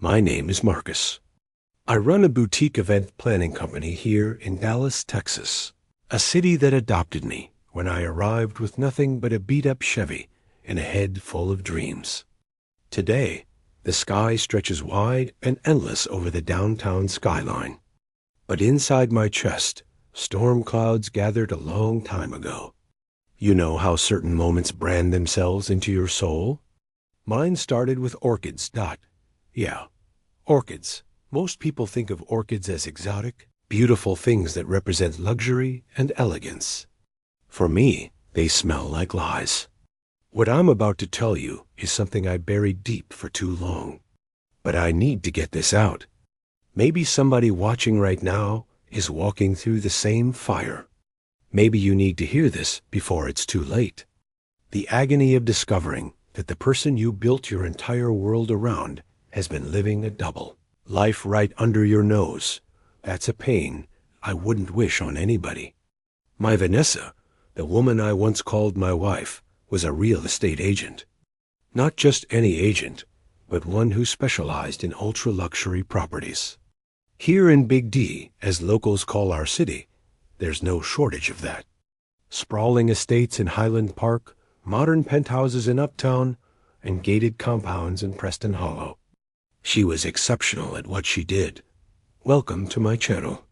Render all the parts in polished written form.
My name is Marcus. I run a boutique event planning company here in Dallas, Texas, a city that adopted me when I arrived with nothing but a beat-up Chevy and a head full of dreams. Today, the sky stretches wide and endless over the downtown skyline. But inside my chest, storm clouds gathered a long time ago. You know how certain moments brand themselves into your soul? Mine started with orchids. Yeah, orchids. Most people think of orchids as exotic, beautiful things that represent luxury and elegance. For me, they smell like lies. What I'm about to tell you is something I buried deep for too long. But I need to get this out. Maybe somebody watching right now is walking through the same fire. Maybe you need to hear this before it's too late. The agony of discovering that the person you built your entire world around has been living a double life right under your nose. That's a pain I wouldn't wish on anybody. My Vanessa, the woman I once called my wife, was a real estate agent. Not just any agent, but one who specialized in ultra-luxury properties. Here in Big D, as locals call our city, there's no shortage of that. Sprawling estates in Highland Park, modern penthouses in Uptown, and gated compounds in Preston Hollow. She was exceptional at what she did. Welcome to my channel.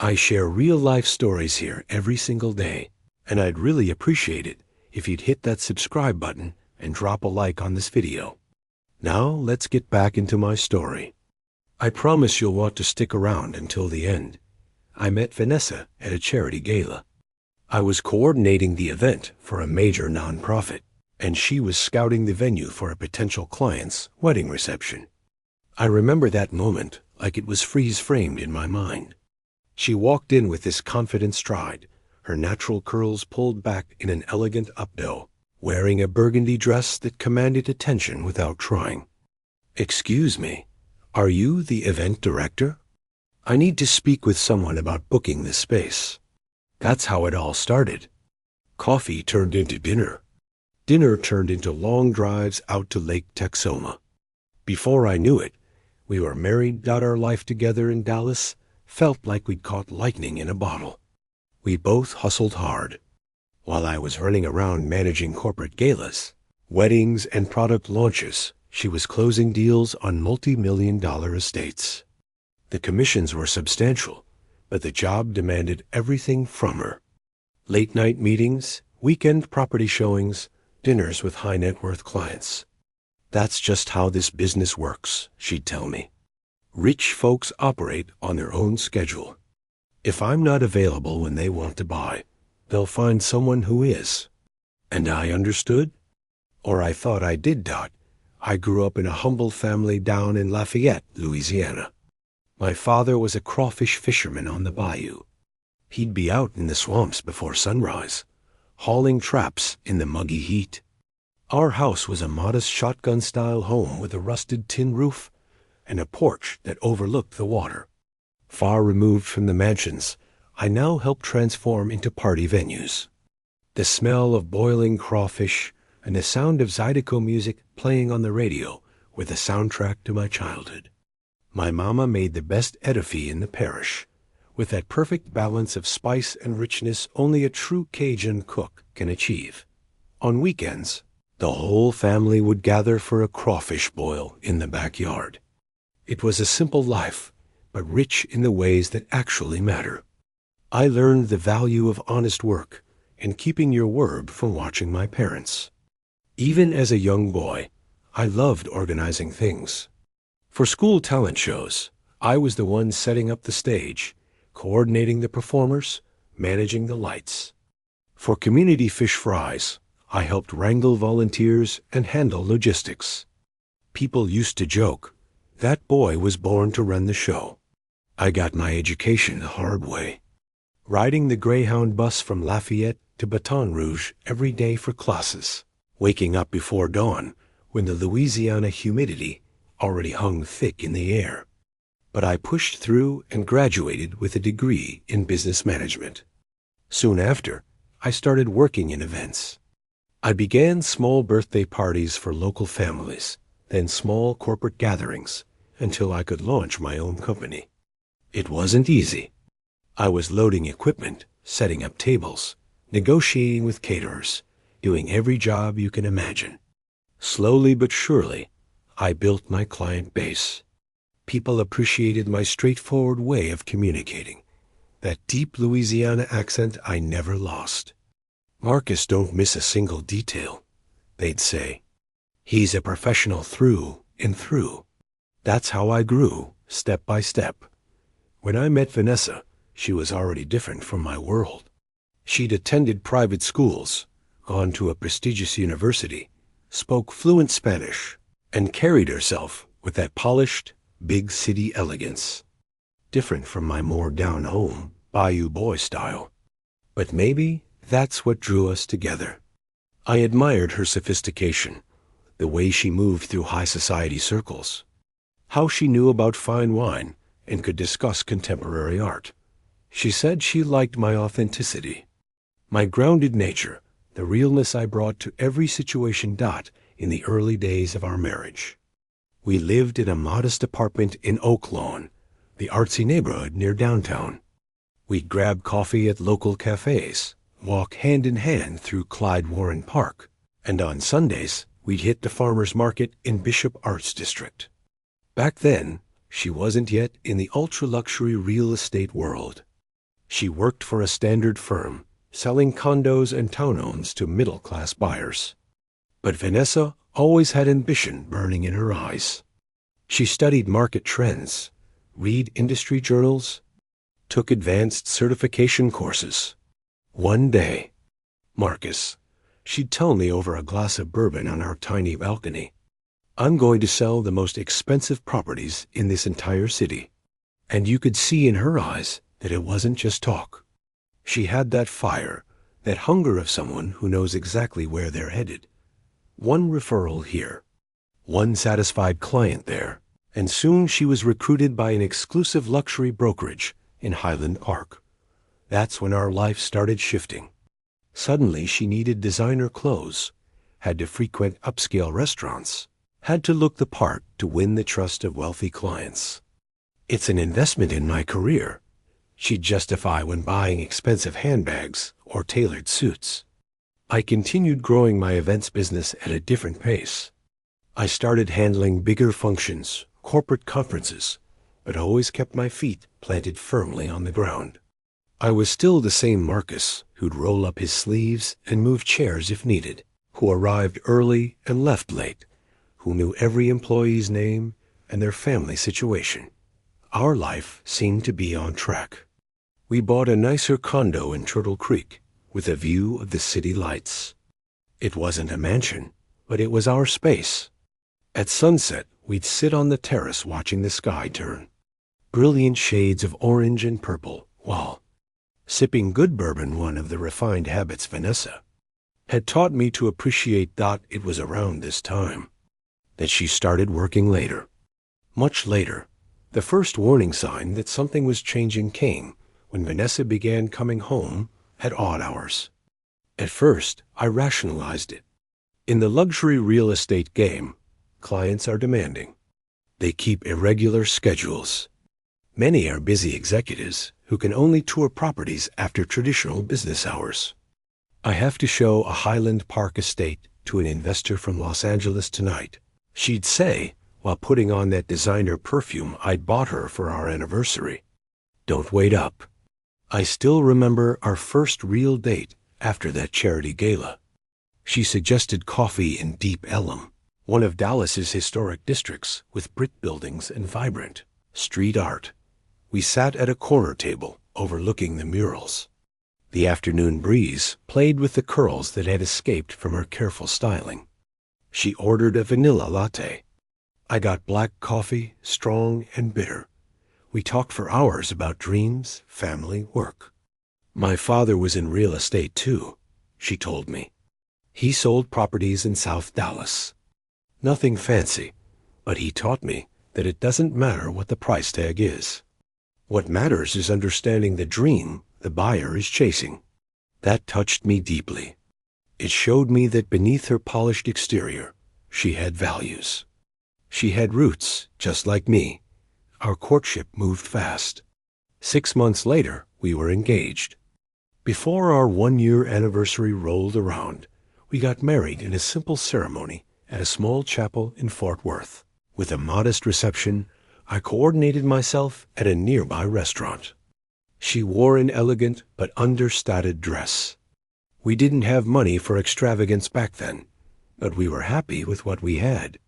I share real-life stories here every single day, and I'd really appreciate it if you'd hit that subscribe button and drop a like on this video. Now let's get back into my story. I promise you'll want to stick around until the end. I met Vanessa at a charity gala. I was coordinating the event for a major nonprofit, and she was scouting the venue for a potential client's wedding reception. I remember that moment like it was freeze-framed in my mind. She walked in with this confident stride, her natural curls pulled back in an elegant updo, wearing a burgundy dress that commanded attention without trying. "Excuse me, are you the event director? I need to speak with someone about booking this space." That's how it all started. Coffee turned into dinner. Dinner turned into long drives out to Lake Texoma. Before I knew it, we were married, our life together in Dallas felt like we'd caught lightning in a bottle. We both hustled hard. While I was running around managing corporate galas, weddings, and product launches, she was closing deals on multi-million-dollar estates. The commissions were substantial, but the job demanded everything from her. Late-night meetings, weekend property showings, dinners with high-net-worth clients. "That's just how this business works," she'd tell me. "Rich folks operate on their own schedule. If I'm not available when they want to buy, they'll find someone who is." And I understood. Or I thought I did. I grew up in a humble family down in Lafayette, Louisiana. My father was a crawfish fisherman on the bayou. He'd be out in the swamps before sunrise, hauling traps in the muggy heat. Our house was a modest shotgun-style home with a rusted tin roof and a porch that overlooked the water. Far removed from the mansions I now help transform into party venues. The smell of boiling crawfish and the sound of Zydeco music playing on the radio were the soundtrack to my childhood. My mama made the best edifi in the parish, with that perfect balance of spice and richness only a true Cajun cook can achieve. On weekends, the whole family would gather for a crawfish boil in the backyard. It was a simple life, but rich in the ways that actually matter. I learned the value of honest work and keeping your word from watching my parents. Even as a young boy, I loved organizing things. For school talent shows, I was the one setting up the stage, coordinating the performers, managing the lights. For community fish fries, I helped wrangle volunteers and handle logistics. People used to joke, "That boy was born to run the show." I got my education the hard way. Riding the Greyhound bus from Lafayette to Baton Rouge every day for classes, waking up before dawn when the Louisiana humidity already hung thick in the air. But I pushed through and graduated with a degree in business management. Soon after, I started working in events. I began small birthday parties for local families, then small corporate gatherings, until I could launch my own company. It wasn't easy. I was loading equipment, setting up tables, negotiating with caterers, doing every job you can imagine. Slowly but surely, I built my client base. People appreciated my straightforward way of communicating, that deep Louisiana accent I never lost. "Marcus don't miss a single detail," they'd say. "He's a professional through and through." That's how I grew, step by step. When I met Vanessa, she was already different from my world. She'd attended private schools, gone to a prestigious university, spoke fluent Spanish, and carried herself with that polished, big city elegance. Different from my more down-home, Bayou boy style. But maybe that's what drew us together. I admired her sophistication, the way she moved through high society circles, how she knew about fine wine and could discuss contemporary art. She said she liked my authenticity, my grounded nature, the realness I brought to every situation. In the early days of our marriage, we lived in a modest apartment in Oak Lawn, the artsy neighborhood near downtown. We'd grab coffee at local cafes, walk hand in hand through Clyde Warren Park, and on Sundays we'd hit the farmers market in Bishop Arts District. Back then, she wasn't yet in the ultra-luxury real estate world. She worked for a standard firm, selling condos and townhomes to middle-class buyers. But Vanessa always had ambition burning in her eyes. She studied market trends, read industry journals, took advanced certification courses. One day, "Marcus," she'd tell me over a glass of bourbon on our tiny balcony, "I'm going to sell the most expensive properties in this entire city." And you could see in her eyes that it wasn't just talk. She had that fire, that hunger of someone who knows exactly where they're headed. One referral here, one satisfied client there, and soon she was recruited by an exclusive luxury brokerage in Highland Park. That's when our life started shifting. Suddenly she needed designer clothes, had to frequent upscale restaurants, had to look the part to win the trust of wealthy clients. "It's an investment in my career," she'd justify when buying expensive handbags or tailored suits. I continued growing my events business at a different pace. I started handling bigger functions, corporate conferences, but always kept my feet planted firmly on the ground. I was still the same Marcus who'd roll up his sleeves and move chairs if needed, who arrived early and left late, who knew every employee's name and their family situation. Our life seemed to be on track. We bought a nicer condo in Turtle Creek, with a view of the city lights. It wasn't a mansion, but it was our space. At sunset, we'd sit on the terrace watching the sky turn, brilliant shades of orange and purple, while sipping good bourbon, one of the refined habits Vanessa had taught me to appreciate. It was around this time that she started working later. Much later, the first warning sign that something was changing came when Vanessa began coming home at odd hours. At first, I rationalized it. In the luxury real estate game, clients are demanding. They keep irregular schedules. Many are busy executives who can only tour properties after traditional business hours. "I have to show a Highland Park estate to an investor from Los Angeles tonight," she'd say while putting on that designer perfume I'd bought her for our anniversary. "Don't wait up." I still remember our first real date after that charity gala. She suggested coffee in Deep Ellum, one of Dallas's historic districts with brick buildings and vibrant street art. We sat at a corner table overlooking the murals. The afternoon breeze played with the curls that had escaped from her careful styling. She ordered a vanilla latte. I got black coffee, strong and bitter. We talked for hours about dreams, family, work. "My father was in real estate too," she told me. "He sold properties in South Dallas. Nothing fancy, but he taught me that it doesn't matter what the price tag is. What matters is understanding the dream the buyer is chasing." That touched me deeply. It showed me that beneath her polished exterior, she had values. She had roots, just like me. Our courtship moved fast. 6 months later, we were engaged. Before our 1-year anniversary rolled around, we got married in a simple ceremony at a small chapel in Fort Worth. With a modest reception, I coordinated myself at a nearby restaurant. She wore an elegant but understated dress. We didn't have money for extravagance back then, but we were happy with what we had.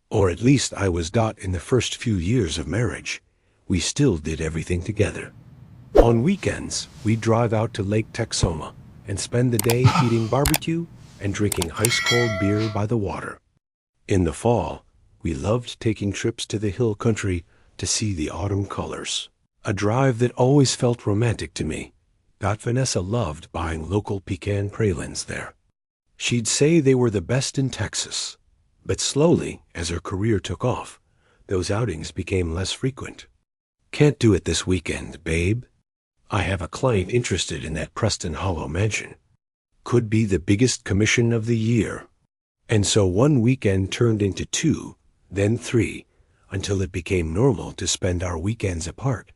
Or at least I was. In the first few years of marriage, we still did everything together. On weekends, we'd drive out to Lake Texoma and spend the day eating barbecue and drinking ice-cold beer by the water. In the fall, we loved taking trips to the hill country to see the autumn colors, a drive that always felt romantic to me. Vanessa loved buying local pecan pralines there. She'd say they were the best in Texas, but slowly, as her career took off, those outings became less frequent. Can't do it this weekend, babe. I have a client interested in that Preston Hollow mansion. Could be the biggest commission of the year. And so one weekend turned into 2, then 3, until it became normal to spend our weekends apart.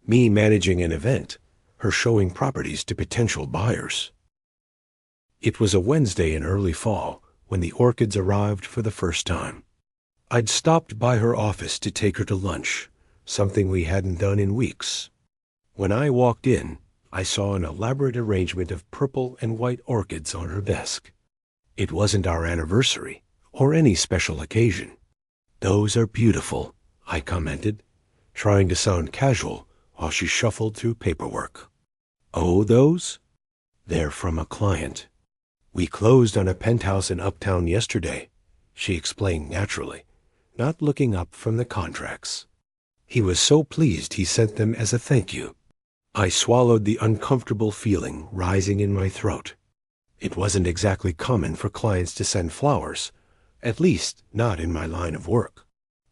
Me managing an event, her showing properties to potential buyers. It was a Wednesday in early fall when the Orchids arrived for the first time. I'd stopped by her office to take her to lunch, something we hadn't done in weeks. When I walked in, I saw an elaborate arrangement of purple and white orchids on her desk. It wasn't our anniversary or any special occasion. "Those are beautiful," I commented, trying to sound casual while she shuffled through paperwork. "Oh, those? They're from a client. We closed on a penthouse in Uptown yesterday," she explained naturally, not looking up from the contracts. "He was so pleased he sent them as a thank you." I swallowed the uncomfortable feeling rising in my throat. It wasn't exactly common for clients to send flowers, at least not in my line of work.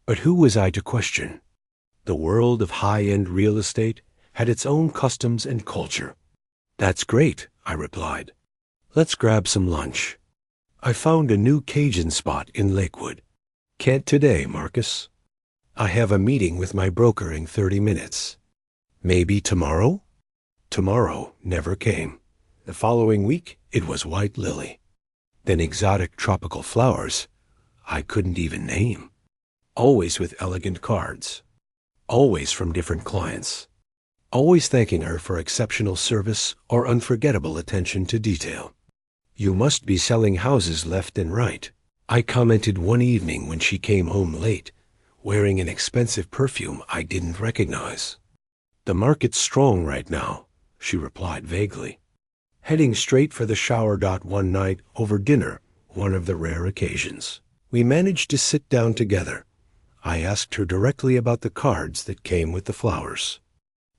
But who was I to question? The world of high-end real estate had its own customs and culture. "That's great," I replied. "Let's grab some lunch. I found a new Cajun spot in Lakewood." "Can't today, Marcus. I have a meeting with my broker in 30 minutes. Maybe tomorrow?" Tomorrow never came. The following week, it was white lily. Then exotic tropical flowers I couldn't even name. Always with elegant cards. Always from different clients. Always thanking her for exceptional service or unforgettable attention to detail. "You must be selling houses left and right," I commented one evening when she came home late, wearing an expensive perfume I didn't recognize. "The market's strong right now," she replied vaguely. Heading straight for the shower. One night, over dinner, one of the rare occasions, we managed to sit down together. I asked her directly about the cards that came with the flowers.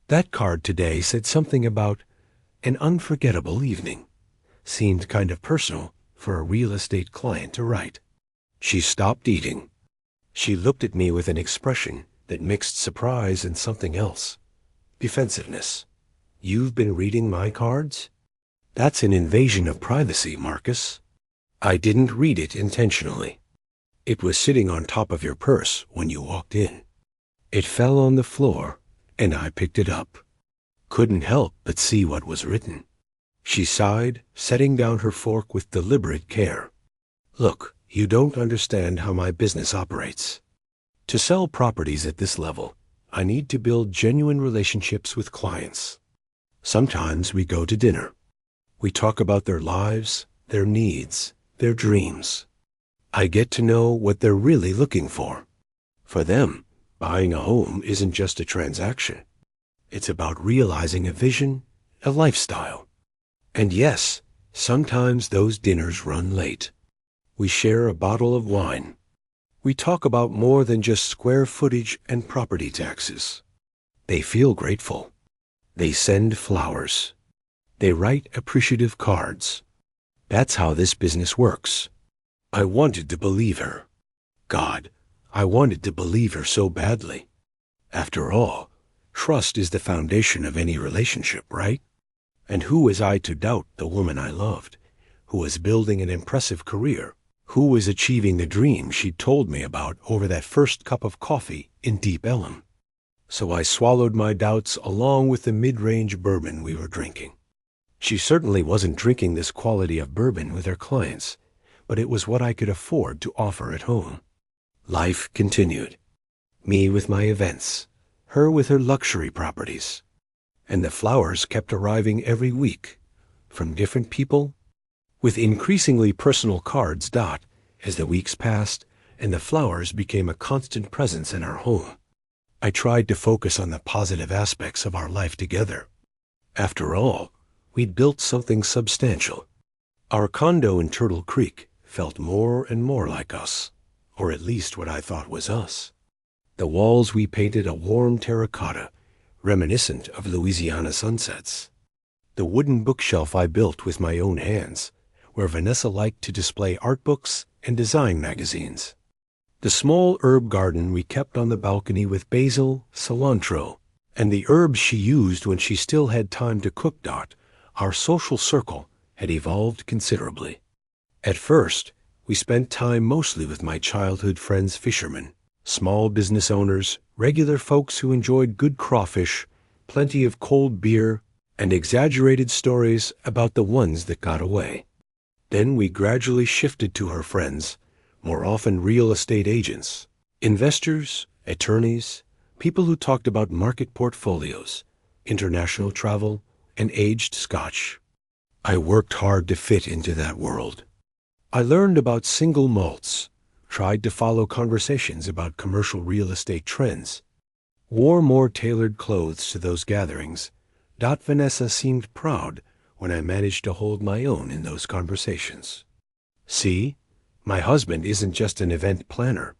"That card today said something about an unforgettable evening." Seemed kind of personal for a real estate client to write. She stopped eating. She looked at me with an expression that mixed surprise and something else. Defensiveness. "You've been reading my cards? That's an invasion of privacy, Marcus." "I didn't read it intentionally. It was sitting on top of your purse when you walked in. It fell on the floor, and I picked it up. Couldn't help but see what was written." She sighed, setting down her fork with deliberate care. "Look, you don't understand how my business operates. To sell properties at this level, I need to build genuine relationships with clients. Sometimes we go to dinner. We talk about their lives, their needs, their dreams. I get to know what they're really looking for. For them, buying a home isn't just a transaction. It's about realizing a vision, a lifestyle. And yes, sometimes those dinners run late. We share a bottle of wine. We talk about more than just square footage and property taxes. They feel grateful. They send flowers. They write appreciative cards. That's how this business works." I wanted to believe her. God, I wanted to believe her so badly. After all, trust is the foundation of any relationship, right? And who was I to doubt the woman I loved, who was building an impressive career, Who was achieving the dream she'd told me about over that first cup of coffee in Deep Ellum? So I swallowed my doubts along with the mid-range bourbon we were drinking. She certainly wasn't drinking this quality of bourbon with her clients, but it was what I could afford to offer at home. Life continued. Me with my events, her with her luxury properties. And the flowers kept arriving every week, from different people, with increasingly personal cards. As the weeks passed and the flowers became a constant presence in our home, I tried to focus on the positive aspects of our life together. After all, we'd built something substantial. Our condo in Turtle Creek felt more and more like us, or at least what I thought was us. The walls we painted a warm terracotta, reminiscent of Louisiana sunsets. The wooden bookshelf I built with my own hands, where Vanessa liked to display art books and design magazines. The small herb garden we kept on the balcony with basil, cilantro, and the herbs she used when she still had time to cook. Our social circle had evolved considerably. At first, we spent time mostly with my childhood friends, fishermen, small business owners, regular folks who enjoyed good crawfish, plenty of cold beer, and exaggerated stories about the ones that got away. Then we gradually shifted to her friends, more often real estate agents, investors, attorneys, people who talked about market portfolios, international travel, and aged scotch. I worked hard to fit into that world. I learned about single malts, tried to follow conversations about commercial real estate trends, wore more tailored clothes to those gatherings. Vanessa seemed proud when I managed to hold my own in those conversations. See, my husband isn't just an event planner.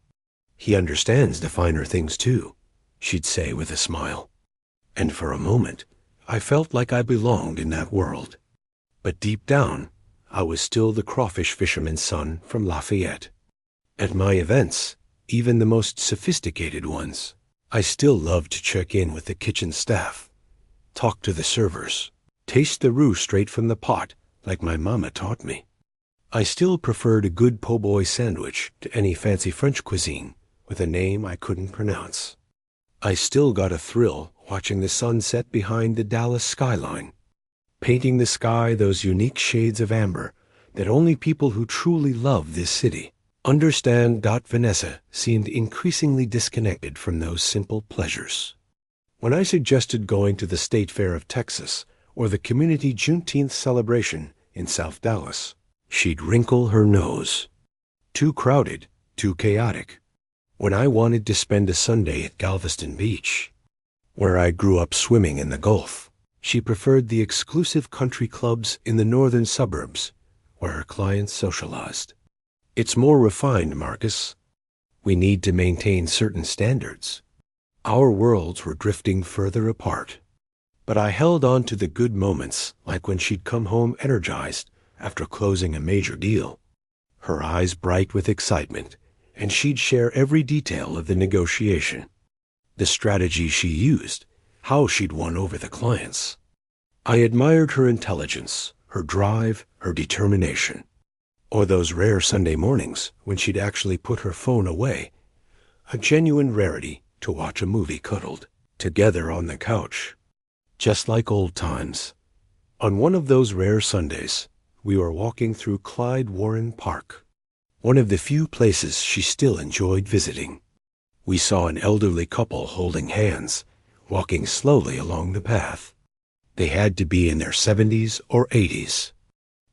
He understands the finer things too, she'd say with a smile. And for a moment, I felt like I belonged in that world. But deep down, I was still the crawfish fisherman's son from Lafayette. At my events, even the most sophisticated ones, I still loved to check in with the kitchen staff, talk to the servers, taste the roux straight from the pot like my mama taught me. I still preferred a good po' boy sandwich to any fancy French cuisine with a name I couldn't pronounce. I still got a thrill watching the sun set behind the Dallas skyline, painting the sky those unique shades of amber that only people who truly love this city understand. Vanessa seemed increasingly disconnected from those simple pleasures. When I suggested going to the State Fair of Texas or the community Juneteenth celebration in South Dallas, she'd wrinkle her nose. Too crowded, too chaotic. When I wanted to spend a Sunday at Galveston Beach, where I grew up swimming in the Gulf, she preferred the exclusive country clubs in the northern suburbs where her clients socialized. It's more refined, Marcus. We need to maintain certain standards. Our worlds were drifting further apart. But I held on to the good moments, like when she'd come home energized after closing a major deal, her eyes bright with excitement, and she'd share every detail of the negotiation, the strategy she used, how she'd won over the clients. I admired her intelligence, her drive, her determination. Or those rare Sunday mornings when she'd actually put her phone away, a genuine rarity to watch a movie cuddled together on the couch, just like old times. On one of those rare Sundays, we were walking through Clyde Warren Park, one of the few places she still enjoyed visiting. We saw an elderly couple holding hands, walking slowly along the path. They had to be in their 70s or 80s.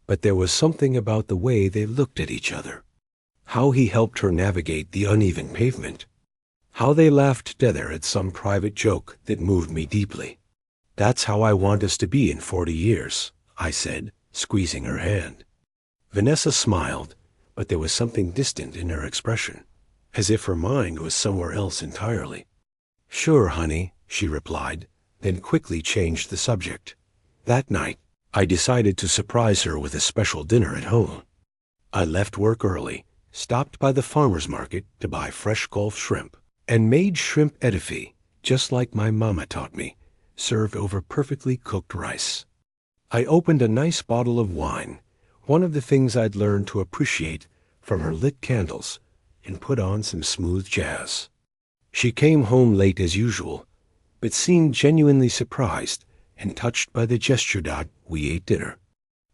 But there was something about the way they looked at each other, how he helped her navigate the uneven pavement, how they laughed together at some private joke that moved me deeply. That's how I want us to be in 40 years, I said, squeezing her hand. Vanessa smiled, but there was something distant in her expression, as if her mind was somewhere else entirely. Sure, honey, she replied, then quickly changed the subject. That night, I decided to surprise her with a special dinner at home. I left work early, stopped by the farmer's market to buy fresh Gulf shrimp, and made shrimp étouffée, just like my mama taught me, served over perfectly cooked rice. I opened a nice bottle of wine, one of the things I'd learned to appreciate from her lit candles and put on some smooth jazz. She came home late as usual, but seemed genuinely surprised and touched by the gesture. We ate dinner,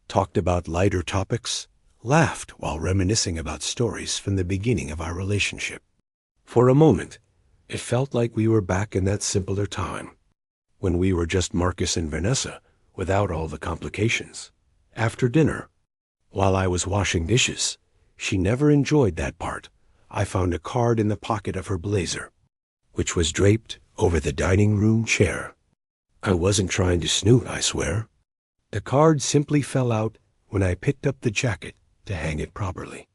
talked about lighter topics, laughed while reminiscing about stories from the beginning of our relationship. For a moment, it felt like we were back in that simpler time, when we were just Marcus and Vanessa, without all the complications. After dinner, while I was washing dishes, she never enjoyed that part, I found a card in the pocket of her blazer, which was draped over the dining room chair. I wasn't trying to snoot, I swear. The card simply fell out when I picked up the jacket to hang it properly.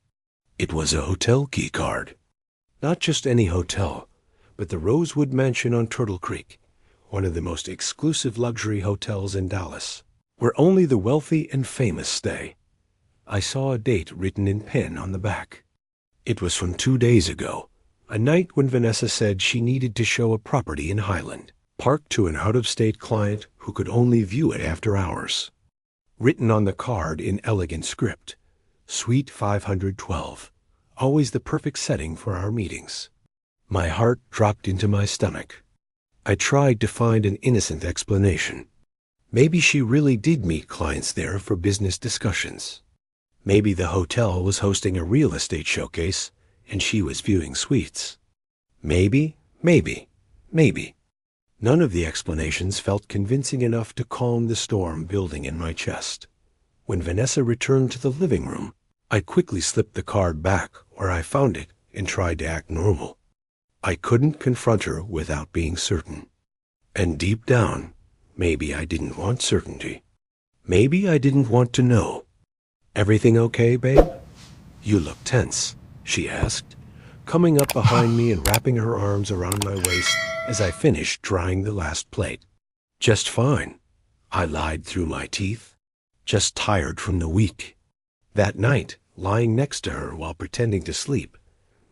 It was a hotel key card. Not just any hotel, but the Rosewood Mansion on Turtle Creek, one of the most exclusive luxury hotels in Dallas, where only the wealthy and famous stay. I saw a date written in pen on the back. It was from 2 days ago, a night when Vanessa said she needed to show a property in Highland, parked to an out-of-state client who could only view it after hours. Written on the card in elegant script, Suite 512, always the perfect setting for our meetings. My heart dropped into my stomach. I tried to find an innocent explanation. Maybe she really did meet clients there for business discussions. Maybe the hotel was hosting a real estate showcase and she was viewing suites. Maybe. None of the explanations felt convincing enough to calm the storm building in my chest. When Vanessa returned to the living room, I quickly slipped the card back where I found it and tried to act normal. I couldn't confront her without being certain. And deep down, maybe I didn't want certainty. Maybe I didn't want to know. "Everything okay, babe?" "You look tense," she asked, coming up behind me and wrapping her arms around my waist as I finished drying the last plate. "Just fine," I lied through my teeth. "Just tired from the week." That night, lying next to her while pretending to sleep,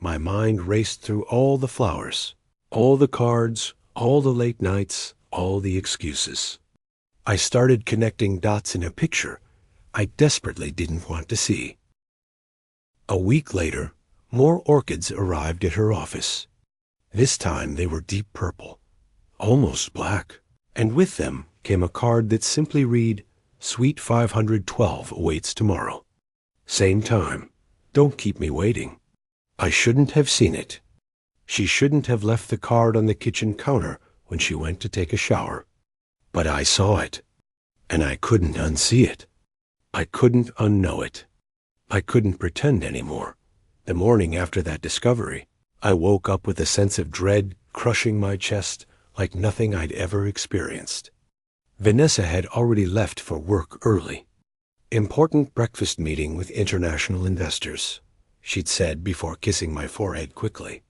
my mind raced through all the flowers, all the cards, all the late nights, all the excuses. I started connecting dots in a picture I desperately didn't want to see. A week later, more orchids arrived at her office. This time they were deep purple, almost black, and with them came a card that simply read, "Suite 512 awaits tomorrow. Same time. Don't keep me waiting." I shouldn't have seen it. She shouldn't have left the card on the kitchen counter when she went to take a shower. But I saw it, and I couldn't unsee it. I couldn't unknow it. I couldn't pretend anymore. The morning after that discovery, I woke up with a sense of dread crushing my chest like nothing I'd ever experienced. Vanessa had already left for work early. "Important breakfast meeting with international investors," she'd said before kissing my forehead quickly.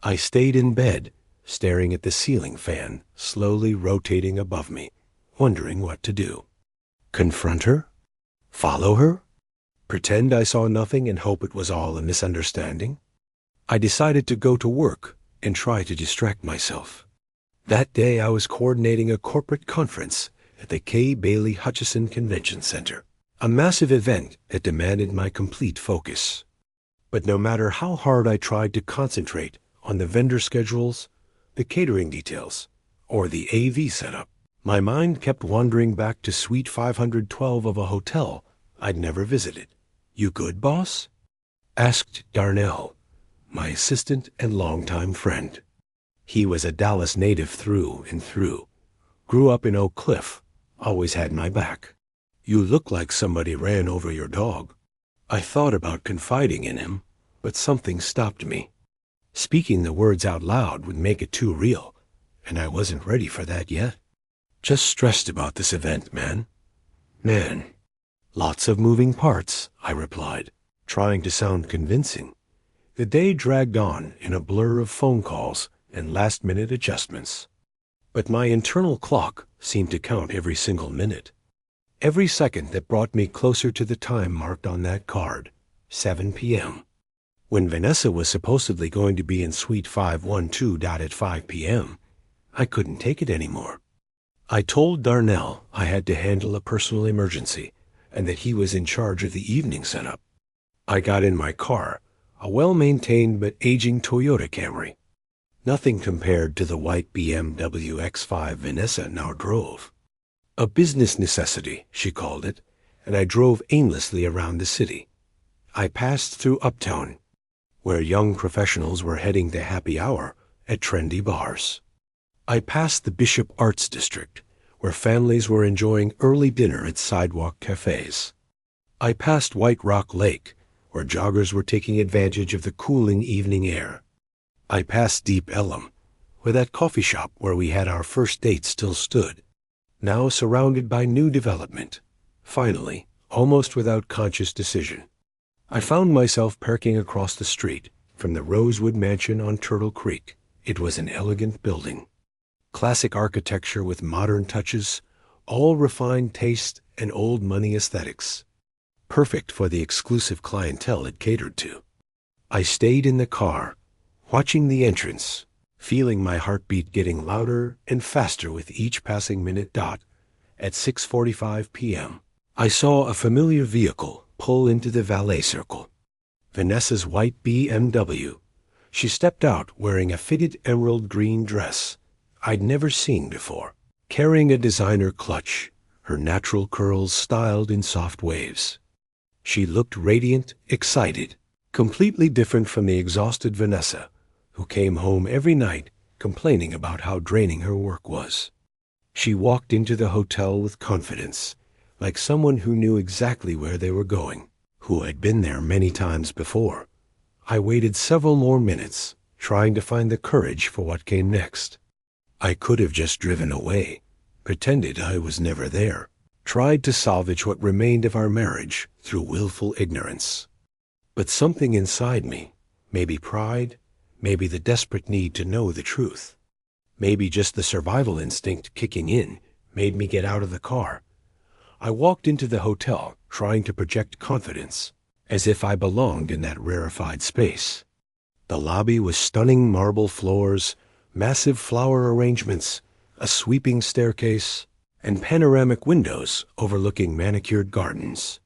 I stayed in bed, staring at the ceiling fan slowly rotating above me, wondering what to do. Confront her? Follow her? Pretend I saw nothing and hope it was all a misunderstanding? I decided to go to work and try to distract myself. That day I was coordinating a corporate conference at the K. Bailey Hutchison Convention Center, a massive event that demanded my complete focus. But no matter how hard I tried to concentrate on the vendor schedules, the catering details, or the AV setup, my mind kept wandering back to Suite 512 of a hotel I'd never visited. "You good, boss?" asked Darnell, my assistant and longtime friend. He was a Dallas native through and through, grew up in Oak Cliff, always had my back. "You look like somebody ran over your dog." I thought about confiding in him, but something stopped me. Speaking the words out loud would make it too real, and I wasn't ready for that yet. "Just stressed about this event, man." "Man. Lots of moving parts," I replied, trying to sound convincing. The day dragged on in a blur of phone calls and last-minute adjustments. But my internal clock seemed to count every single minute. Every second that brought me closer to the time marked on that card, 7 p.m. When Vanessa was supposedly going to be in Suite 512 at 5 p.m., I couldn't take it anymore. I told Darnell I had to handle a personal emergency and that he was in charge of the evening setup. I got in my car, a well-maintained but aging Toyota Camry. Nothing compared to the white BMW X5 Vanessa now drove. A business necessity, she called it, and I drove aimlessly around the city. I passed through Uptown, where young professionals were heading to happy hour at trendy bars. I passed the Bishop Arts District, where families were enjoying early dinner at sidewalk cafes. I passed White Rock Lake, where joggers were taking advantage of the cooling evening air. I passed Deep Ellum, where that coffee shop where we had our first date still stood, now surrounded by new development. Finally, almost without conscious decision, I found myself parking across the street from the Rosewood Mansion on Turtle Creek. It was an elegant building. Classic architecture with modern touches, all refined taste and old money aesthetics. Perfect for the exclusive clientele it catered to. I stayed in the car, watching the entrance, feeling my heartbeat getting louder and faster with each passing minute. At 6:45 p.m., I saw a familiar vehicle pull into the valet circle. Vanessa's white BMW. She stepped out wearing a fitted emerald green dress I'd never seen before, carrying a designer clutch, her natural curls styled in soft waves. She looked radiant, excited, completely different from the exhausted Vanessa, who came home every night complaining about how draining her work was. She walked into the hotel with confidence, like someone who knew exactly where they were going, who had been there many times before. I waited several more minutes, trying to find the courage for what came next. I could have just driven away, pretended I was never there, tried to salvage what remained of our marriage through willful ignorance. But something inside me, maybe pride, maybe the desperate need to know the truth, maybe just the survival instinct kicking in, made me get out of the car. I walked into the hotel, trying to project confidence, as if I belonged in that rarefied space. The lobby was stunning marble floors, massive flower arrangements, a sweeping staircase, and panoramic windows overlooking manicured gardens.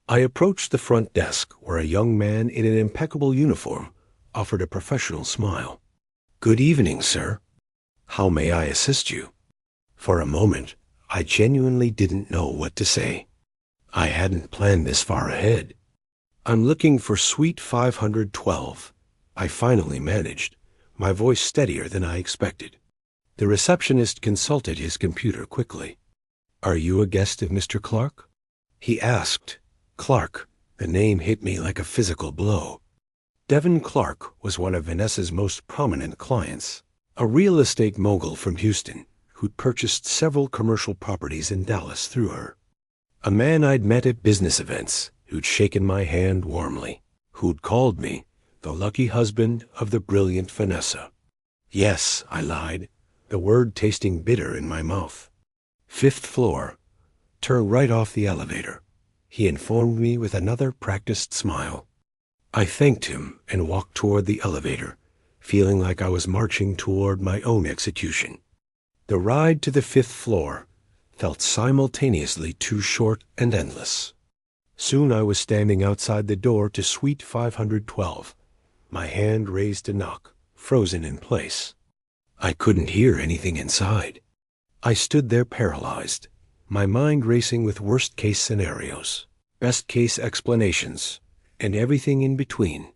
I approached the front desk where a young man in an impeccable uniform offered a professional smile. "Good evening, sir. How may I assist you?" For a moment, I genuinely didn't know what to say. I hadn't planned this far ahead. "I'm looking for Suite 512. I finally managed, my voice steadier than I expected. The receptionist consulted his computer quickly. "Are you a guest of Mr. Clark?" he asked. Clark, the name hit me like a physical blow. Devin Clark was one of Vanessa's most prominent clients, a real estate mogul from Houston who'd purchased several commercial properties in Dallas through her. A man I'd met at business events who'd shaken my hand warmly, who'd called me the lucky husband of the brilliant Vanessa. "Yes," I lied, the word tasting bitter in my mouth. "5th floor. Turn right off the elevator," he informed me with another practiced smile. I thanked him and walked toward the elevator, feeling like I was marching toward my own execution. The ride to the 5th floor felt simultaneously too short and endless. Soon I was standing outside the door to Suite 512, my hand raised to knock, frozen in place. I couldn't hear anything inside. I stood there paralyzed, my mind racing with worst-case scenarios, best-case explanations, and everything in between.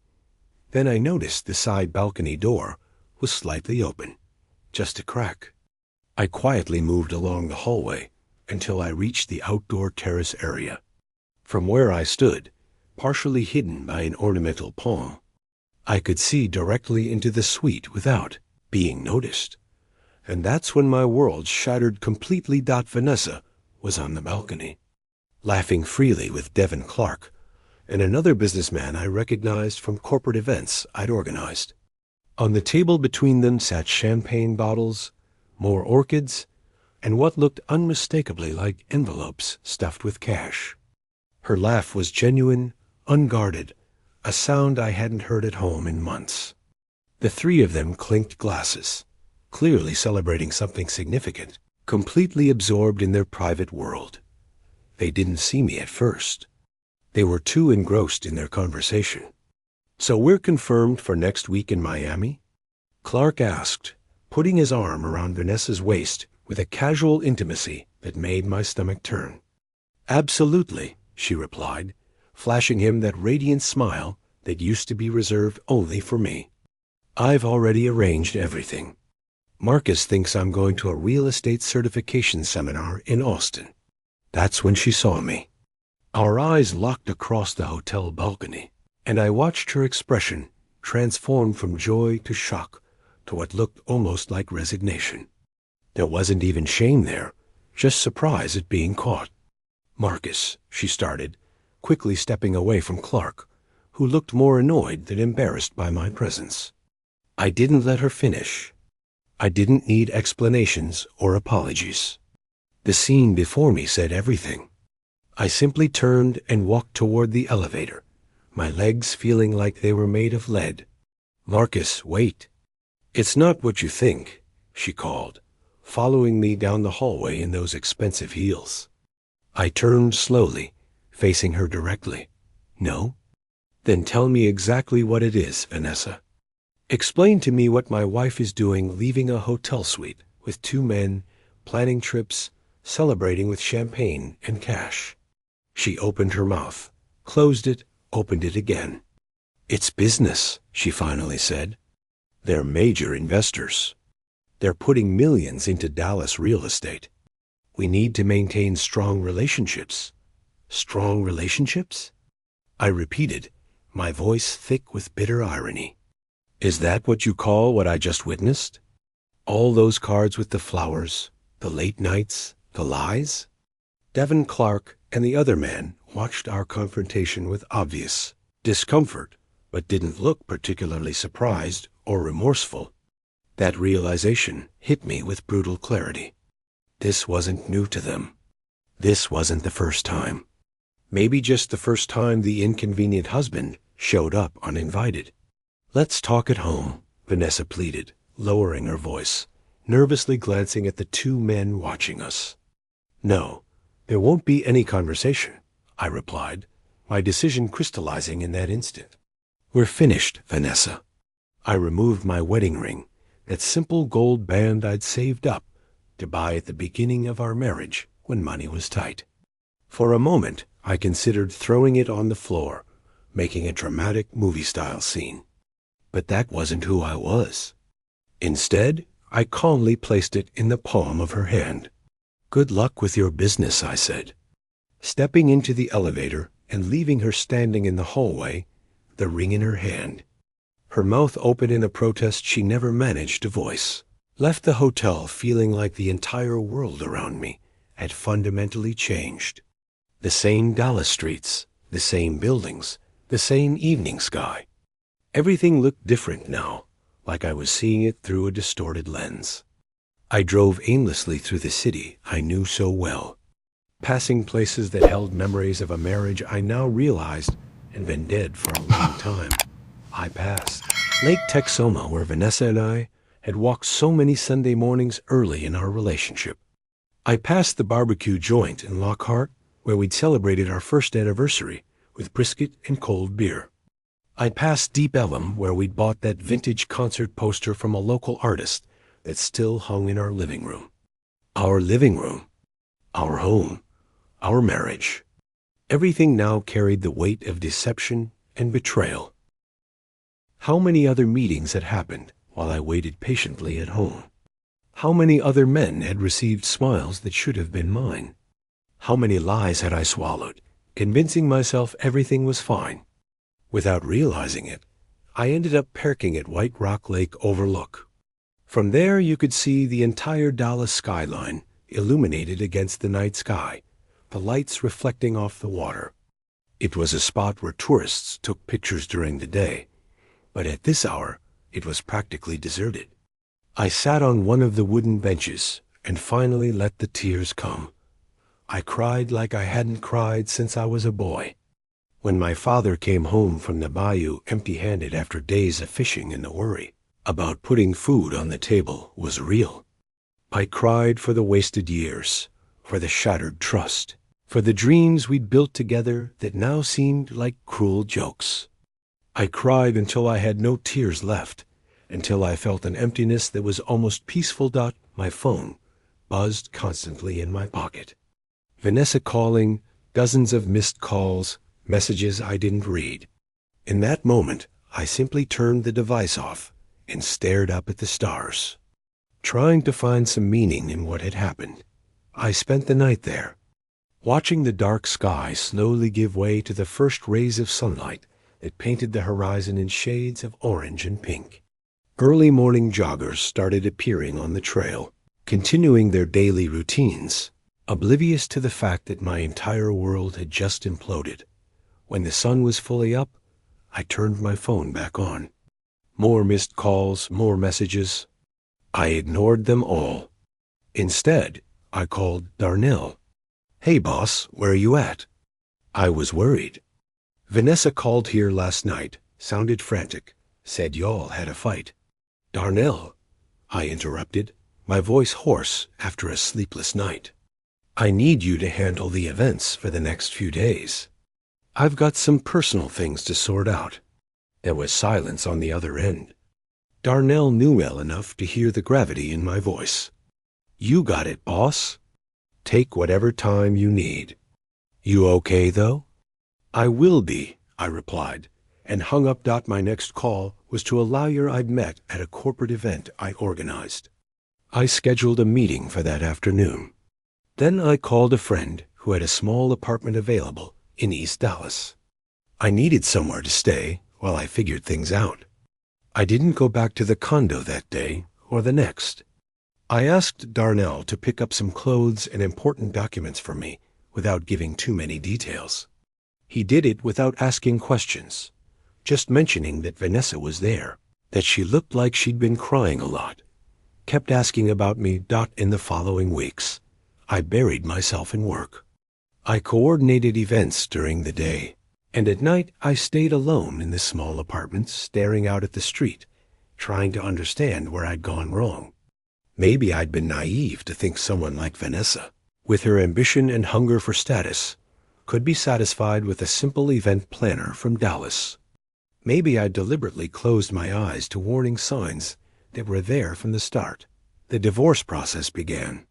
Then I noticed the side balcony door was slightly open, just a crack. I quietly moved along the hallway until I reached the outdoor terrace area. From where I stood, partially hidden by an ornamental palm, I could see directly into the suite without being noticed. And that's when my world shattered completely. Vanessa was on the balcony, laughing freely with Devin Clark and another businessman I recognized from corporate events I'd organized. On the table between them sat champagne bottles, more orchids, and what looked unmistakably like envelopes stuffed with cash. Her laugh was genuine, unguarded, a sound I hadn't heard at home in months. The three of them clinked glasses, clearly celebrating something significant, completely absorbed in their private world. They didn't see me at first. They were too engrossed in their conversation. "So we're confirmed for next week in Miami?" Clark asked, putting his arm around Vanessa's waist with a casual intimacy that made my stomach turn. "Absolutely," she replied, flashing him that radiant smile that used to be reserved only for me. "I've already arranged everything. Marcus thinks I'm going to a real estate certification seminar in Austin." That's when she saw me. Our eyes locked across the hotel balcony, and I watched her expression transform from joy to shock to what looked almost like resignation. There wasn't even shame there, just surprise at being caught. "Marcus," she started, quickly stepping away from Clark, who looked more annoyed than embarrassed by my presence. I didn't let her finish. I didn't need explanations or apologies. The scene before me said everything. I simply turned and walked toward the elevator, my legs feeling like they were made of lead. "Marcus, wait." "It's not what you think," she called, following me down the hallway in those expensive heels. I turned slowly, facing her directly. "No? Then tell me exactly what it is, Vanessa. Explain to me what my wife is doing leaving a hotel suite with two men, planning trips, celebrating with champagne and cash." She opened her mouth, closed it, opened it again. "It's business," she finally said. "They're major investors. They're putting millions into Dallas real estate. We need to maintain strong relationships." "Strong relationships?" I repeated, my voice thick with bitter irony. "Is that what you call what I just witnessed? All those cards with the flowers, the late nights, the lies?" Devin Clark and the other man watched our confrontation with obvious discomfort, but didn't look particularly surprised or remorseful. That realization hit me with brutal clarity. This wasn't new to them. This wasn't the first time. Maybe just the first time the inconvenient husband showed up uninvited. "Let's talk at home," Vanessa pleaded, lowering her voice, nervously glancing at the two men watching us. "No, there won't be any conversation," I replied, my decision crystallizing in that instant. "We're finished, Vanessa." I removed my wedding ring, that simple gold band I'd saved up to buy at the beginning of our marriage when money was tight. For a moment, I considered throwing it on the floor, making a dramatic movie-style scene. But that wasn't who I was. Instead, I calmly placed it in the palm of her hand. "Good luck with your business," I said. Stepping into the elevator and leaving her standing in the hallway, the ring in her hand. Her mouth open in a protest she never managed to voice. Left the hotel feeling like the entire world around me had fundamentally changed. The same Dallas streets, the same buildings, the same evening sky. Everything looked different now, like I was seeing it through a distorted lens. I drove aimlessly through the city I knew so well, passing places that held memories of a marriage I now realized had been dead for a long time. I passed Lake Texoma, where Vanessa and I had walked so many Sunday mornings early in our relationship. I passed the barbecue joint in Lockhart, where we'd celebrated our first anniversary with brisket and cold beer. I passed Deep Ellum, where we'd bought that vintage concert poster from a local artist that still hung in our living room. Our living room, our home, our marriage. Everything now carried the weight of deception and betrayal. How many other meetings had happened while I waited patiently at home? How many other men had received smiles that should have been mine? How many lies had I swallowed, convincing myself everything was fine? Without realizing it, I ended up parking at White Rock Lake Overlook. From there you could see the entire Dallas skyline illuminated against the night sky, the lights reflecting off the water. It was a spot where tourists took pictures during the day, but at this hour it was practically deserted. I sat on one of the wooden benches and finally let the tears come. I cried like I hadn't cried since I was a boy. When my father came home from the bayou empty-handed after days of fishing, and the worry about putting food on the table was real. I cried for the wasted years, for the shattered trust, for the dreams we'd built together that now seemed like cruel jokes. I cried until I had no tears left, until I felt an emptiness that was almost peaceful. My phone buzzed constantly in my pocket. Vanessa calling, dozens of missed calls, messages I didn't read. In that moment, I simply turned the device off and stared up at the stars, trying to find some meaning in what had happened. I spent the night there, watching the dark sky slowly give way to the first rays of sunlight that painted the horizon in shades of orange and pink. Early morning joggers started appearing on the trail, continuing their daily routines, oblivious to the fact that my entire world had just imploded. When the sun was fully up, I turned my phone back on. More missed calls, more messages. I ignored them all. Instead, I called Darnell. "Hey boss, where are you at?" I was worried. "Vanessa called here last night, sounded frantic, said y'all had a fight." "Darnell," I interrupted, my voice hoarse after a sleepless night. "I need you to handle the events for the next few days. I've got some personal things to sort out." There was silence on the other end. Darnell knew well enough to hear the gravity in my voice. "You got it, boss. Take whatever time you need. You okay, though?" "I will be," I replied, and hung up. My next call was to a lawyer I'd met at a corporate event I organized. I scheduled a meeting for that afternoon. Then I called a friend who had a small apartment available in East Dallas. I needed somewhere to stay while I figured things out. I didn't go back to the condo that day or the next. I asked Darnell to pick up some clothes and important documents for me without giving too many details. He did it without asking questions, just mentioning that Vanessa was there, that she looked like she'd been crying a lot, kept asking about me. In the following weeks, I buried myself in work. I coordinated events during the day, and at night I stayed alone in the small apartment, staring out at the street, trying to understand where I'd gone wrong. Maybe I'd been naive to think someone like Vanessa, with her ambition and hunger for status, could be satisfied with a simple event planner from Dallas. Maybe I'd deliberately closed my eyes to warning signs that were there from the start. The divorce process began.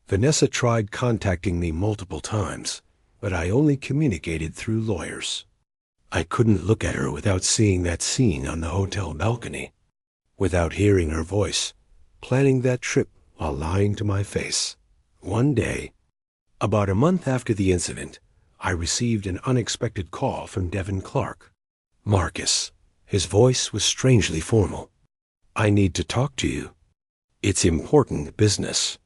Vanessa tried contacting me multiple times, but I only communicated through lawyers. I couldn't look at her without seeing that scene on the hotel balcony, without hearing her voice, planning that trip while lying to my face. One day, about a month after the incident, I received an unexpected call from Devin Clark. "Marcus." His voice was strangely formal. "I need to talk to you. It's important business."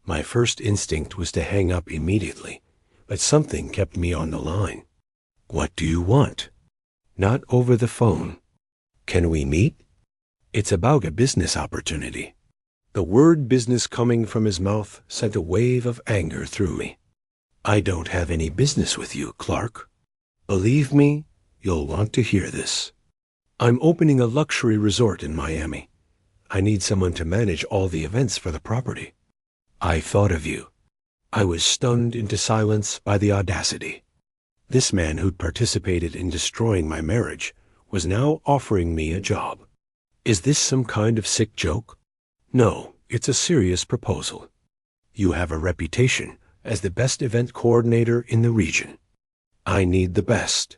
My first instinct was to hang up immediately, but something kept me on the line. "What do you want?" "Not over the phone. Can we meet?" "It's about a business opportunity." The word business coming from his mouth sent a wave of anger through me. "I don't have any business with you, Clark. Believe me, you'll want to hear this. I'm opening a luxury resort in Miami. I need someone to manage all the events for the property. I thought of you." I was stunned into silence by the audacity. This man who'd participated in destroying my marriage was now offering me a job. Is this some kind of sick joke? No, it's a serious proposal. You have a reputation as the best event coordinator in the region. I need the best.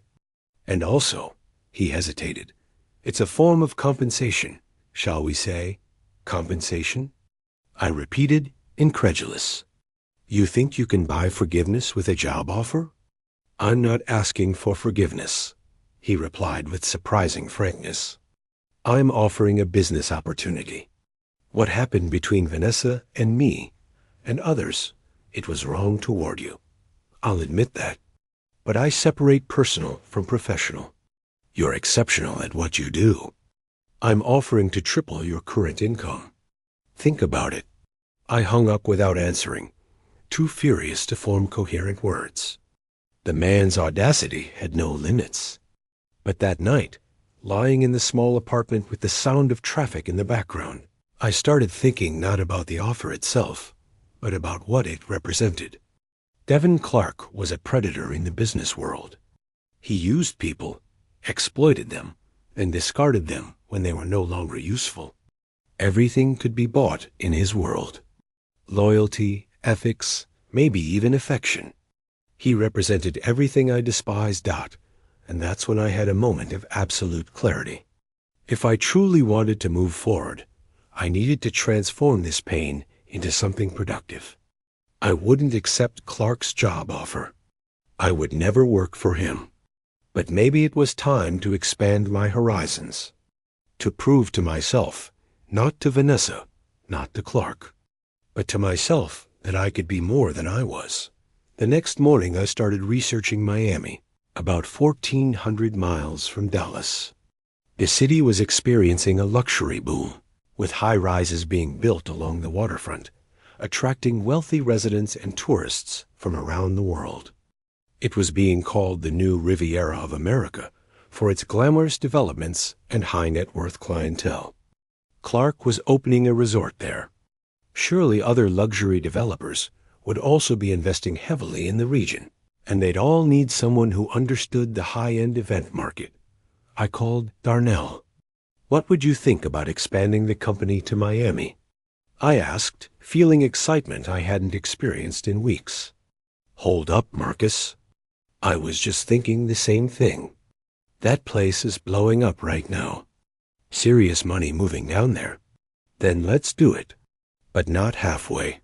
And also, he hesitated, it's a form of compensation, shall we say, compensation? I repeated, incredulous. You think you can buy forgiveness with a job offer? I'm not asking for forgiveness, he replied with surprising frankness. I'm offering a business opportunity. What happened between Vanessa and me and others, it was wrong toward you. I'll admit that. But I separate personal from professional. You're exceptional at what you do. I'm offering to triple your current income. Think about it. I hung up without answering, too furious to form coherent words. The man's audacity had no limits. But that night, lying in the small apartment with the sound of traffic in the background, I started thinking not about the offer itself, but about what it represented. Devin Clark was a predator in the business world. He used people, exploited them, and discarded them when they were no longer useful. Everything could be bought in his world. Loyalty, ethics, maybe even affection. He represented everything I despised, and that's when I had a moment of absolute clarity. If I truly wanted to move forward, I needed to transform this pain into something productive. I wouldn't accept Clark's job offer. I would never work for him. But maybe it was time to expand my horizons, to prove to myself, not to Vanessa, not to Clark, but to myself that I could be more than I was. The next morning I started researching Miami, about 1,400 miles from Dallas. The city was experiencing a luxury boom, with high-rises being built along the waterfront, attracting wealthy residents and tourists from around the world. It was being called the new Riviera of America for its glamorous developments and high-net-worth clientele. Clark was opening a resort there. Surely other luxury developers would also be investing heavily in the region, and they'd all need someone who understood the high-end event market. I called Darnell. "What would you think about expanding the company to Miami?" I asked, feeling excitement I hadn't experienced in weeks. "Hold up, Marcus. I was just thinking the same thing. That place is blowing up right now. Serious money moving down there. Then let's do it. But not halfway.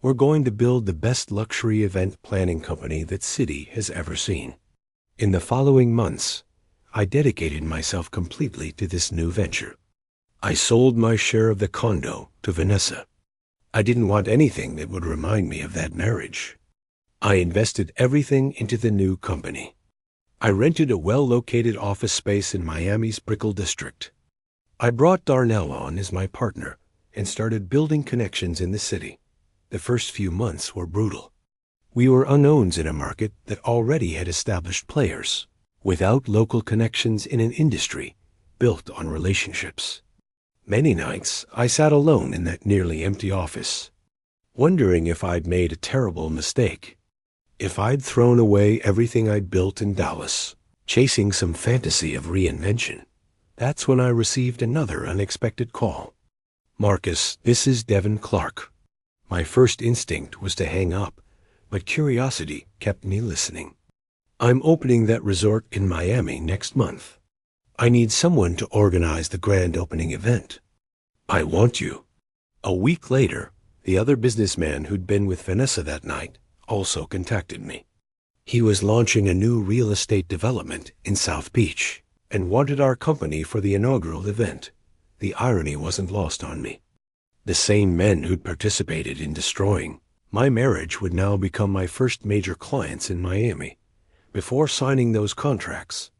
We're going to build the best luxury event planning company that city has ever seen." In the following months, I dedicated myself completely to this new venture. I sold my share of the condo to Vanessa. I didn't want anything that would remind me of that marriage. I invested everything into the new company. I rented a well-located office space in Miami's Brickell district. I brought Darnell on as my partner and started building connections in the city. The first few months were brutal. We were unknowns in a market that already had established players, without local connections in an industry built on relationships. Many nights I sat alone in that nearly empty office, wondering if I'd made a terrible mistake. If I'd thrown away everything I'd built in Dallas, chasing some fantasy of reinvention. That's when I received another unexpected call. "Marcus, this is Devin Clark." My first instinct was to hang up, but curiosity kept me listening. "I'm opening that resort in Miami next month. I need someone to organize the grand opening event. I want you." A week later, the other businessman who'd been with Vanessa that night also contacted me. He was launching a new real estate development in South Beach and wanted our company for the inaugural event. The irony wasn't lost on me. The same men who'd participated in destroying my marriage would now become my first major clients in Miami. Before signing those contracts,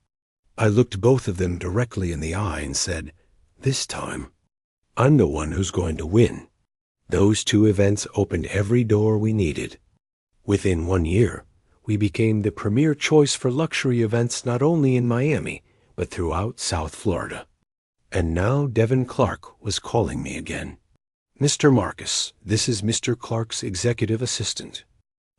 I looked both of them directly in the eye and said, "This time, I'm the one who's going to win." Those two events opened every door we needed. Within 1 year, we became the premier choice for luxury events not only in Miami, but throughout South Florida. And now Devin Clark was calling me again. "Mr. Marcus, this is Mr. Clark's executive assistant.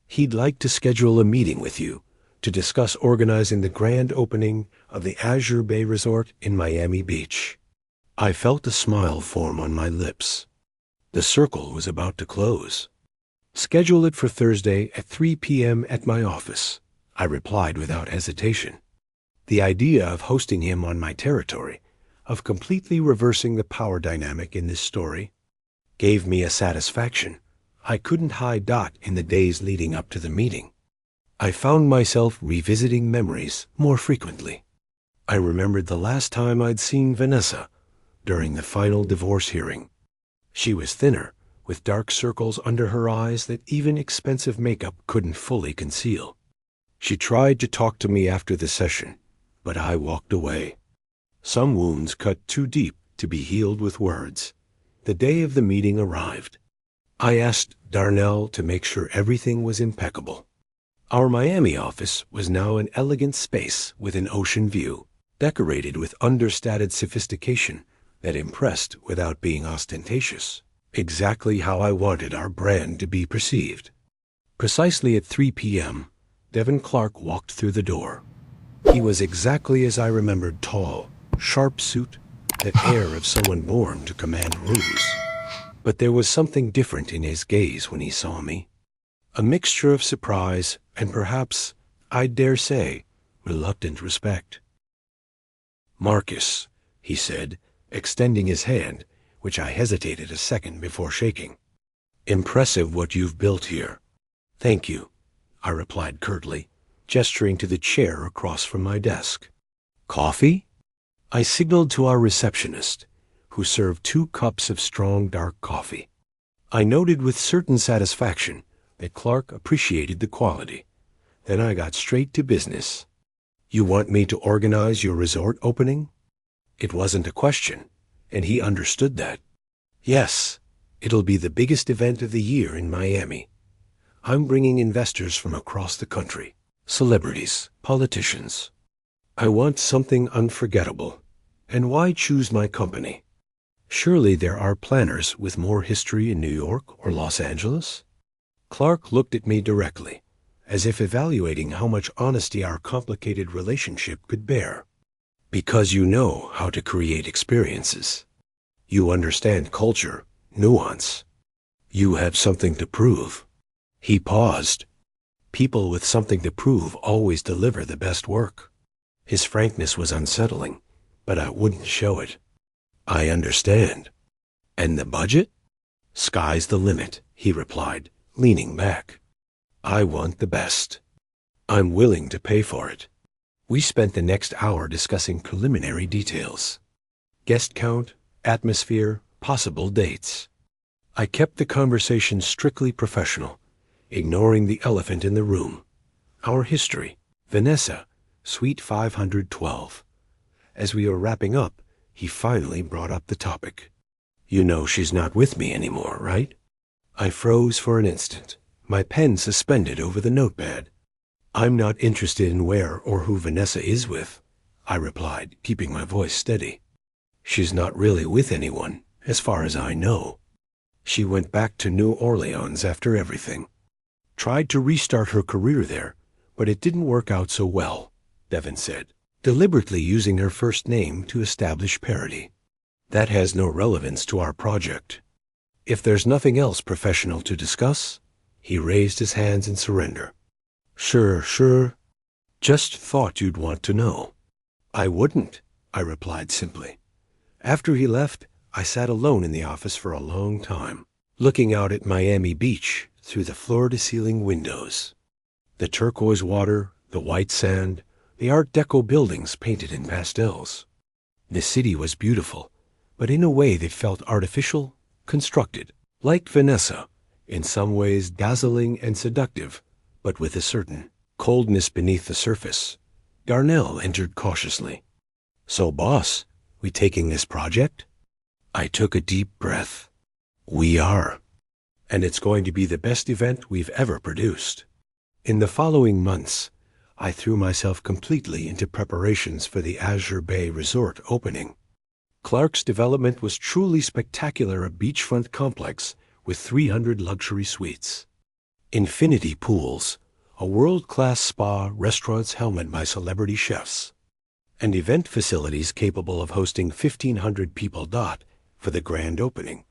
He'd like to schedule a meeting with you to discuss organizing the grand opening of the Azure Bay Resort in Miami Beach." I felt a smile form on my lips. The circle was about to close. "Schedule it for Thursday at 3 p.m. at my office," I replied without hesitation. The idea of hosting him on my territory, of completely reversing the power dynamic in this story, gave me a satisfaction I couldn't hide. In the days leading up to the meeting, I found myself revisiting memories more frequently. I remembered the last time I'd seen Vanessa during the final divorce hearing. She was thinner, with dark circles under her eyes that even expensive makeup couldn't fully conceal. She tried to talk to me after the session, but I walked away. Some wounds cut too deep to be healed with words. The day of the meeting arrived. I asked Darnell to make sure everything was impeccable. Our Miami office was now an elegant space with an ocean view, decorated with understated sophistication that impressed without being ostentatious, exactly how I wanted our brand to be perceived. Precisely at 3 p.m., Devin Clark walked through the door. He was exactly as I remembered, tall, sharp suit, that air of someone born to command rooms. But there was something different in his gaze when he saw me. A mixture of surprise and perhaps, I dare say, reluctant respect. "Marcus," he said, extending his hand, which I hesitated a second before shaking. "Impressive what you've built here." "Thank you," I replied curtly, gesturing to the chair across from my desk. "Coffee?" I signaled to our receptionist, who served 2 cups of strong dark coffee. I noted with certain satisfaction that Clark appreciated the quality. Then I got straight to business. "You want me to organize your resort opening?" It wasn't a question, and he understood that. "Yes, it'll be the biggest event of the year in Miami. I'm bringing investors from across the country, celebrities, politicians. I want something unforgettable. And why choose my company? Surely there are planners with more history in New York or Los Angeles?" Clark looked at me directly, as if evaluating how much honesty our complicated relationship could bear. "Because you know how to create experiences. You understand culture, nuance. You have something to prove." He paused. People with something to prove always deliver the best work. His frankness was unsettling, but I wouldn't show it. "I understand. And the budget?" "Sky's the limit," he replied, leaning back. "I want the best. I'm willing to pay for it." We spent the next hour discussing preliminary details. Guest count, atmosphere, possible dates. I kept the conversation strictly professional, ignoring the elephant in the room. Our history, Vanessa, Suite 512. As we were wrapping up, he finally brought up the topic. "You know she's not with me anymore, right?" I froze for an instant, my pen suspended over the notepad. "I'm not interested in where or who Vanessa is with," I replied, keeping my voice steady. "She's not really with anyone, as far as I know. She went back to New Orleans after everything. Tried to restart her career there, but it didn't work out so well," Devin said, deliberately using her first name to establish parity. "That has no relevance to our project. If there's nothing else professional to discuss," he raised his hands in surrender. Sure. Just thought you'd want to know." "I wouldn't," I replied simply. After he left, I sat alone in the office for a long time, looking out at Miami Beach through the floor-to-ceiling windows. The turquoise water, the white sand, the Art Deco buildings painted in pastels. The city was beautiful, but in a way that felt artificial, constructed. Like Vanessa, in some ways dazzling and seductive, but with a certain coldness beneath the surface. Garnell entered cautiously. "So, boss, we taking this project?" I took a deep breath. "We are. And it's going to be the best event we've ever produced." In the following months, I threw myself completely into preparations for the Azure Bay Resort opening. Clark's development was truly spectacular, a beachfront complex with 300 luxury suites. Infinity pools, a world-class spa, restaurants helmed by celebrity chefs, and event facilities capable of hosting 1,500 people for the grand opening.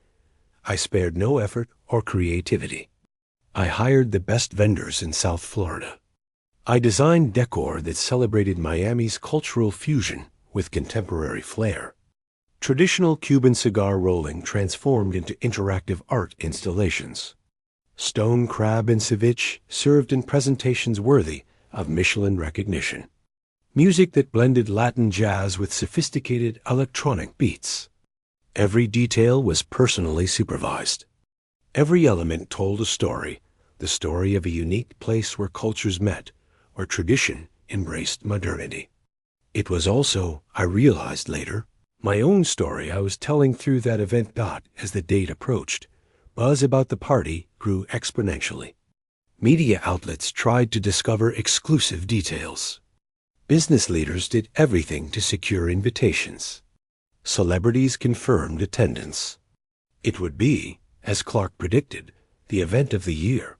I spared no effort or creativity. I hired the best vendors in South Florida. I designed decor that celebrated Miami's cultural fusion with contemporary flair. Traditional Cuban cigar rolling transformed into interactive art installations. Stone crab and ceviche served in presentations worthy of Michelin recognition. Music that blended Latin jazz with sophisticated electronic beats. Every detail was personally supervised. Every element told a story, the story of a unique place where cultures met, where tradition embraced modernity. It was also, I realized later, my own story I was telling through that event. As the date approached, buzz about the party grew exponentially. Media outlets tried to discover exclusive details. Business leaders did everything to secure invitations. Celebrities confirmed attendance. It would be, as Clark predicted, the event of the year.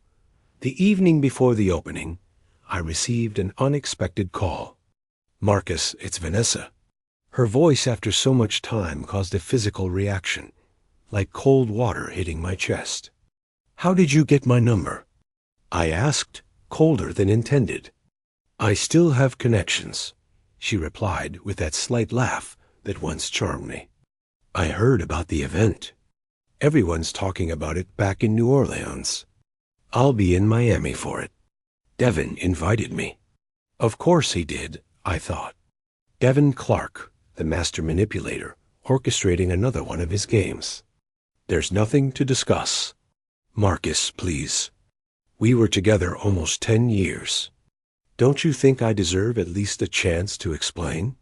The evening before the opening, I received an unexpected call. "Marcus, it's Vanessa." Her voice after so much time caused a physical reaction, like cold water hitting my chest. "How did you get my number?" I asked, colder than intended. "I still have connections," she replied with that slight laugh that once charmed me. "I heard about the event. Everyone's talking about it back in New Orleans. I'll be in Miami for it. Devin invited me." Of course he did, I thought. Devin Clark, the master manipulator, orchestrating another one of his games. "There's nothing to discuss." "Marcus, please. We were together almost 10 years. Don't you think I deserve at least a chance to explain?"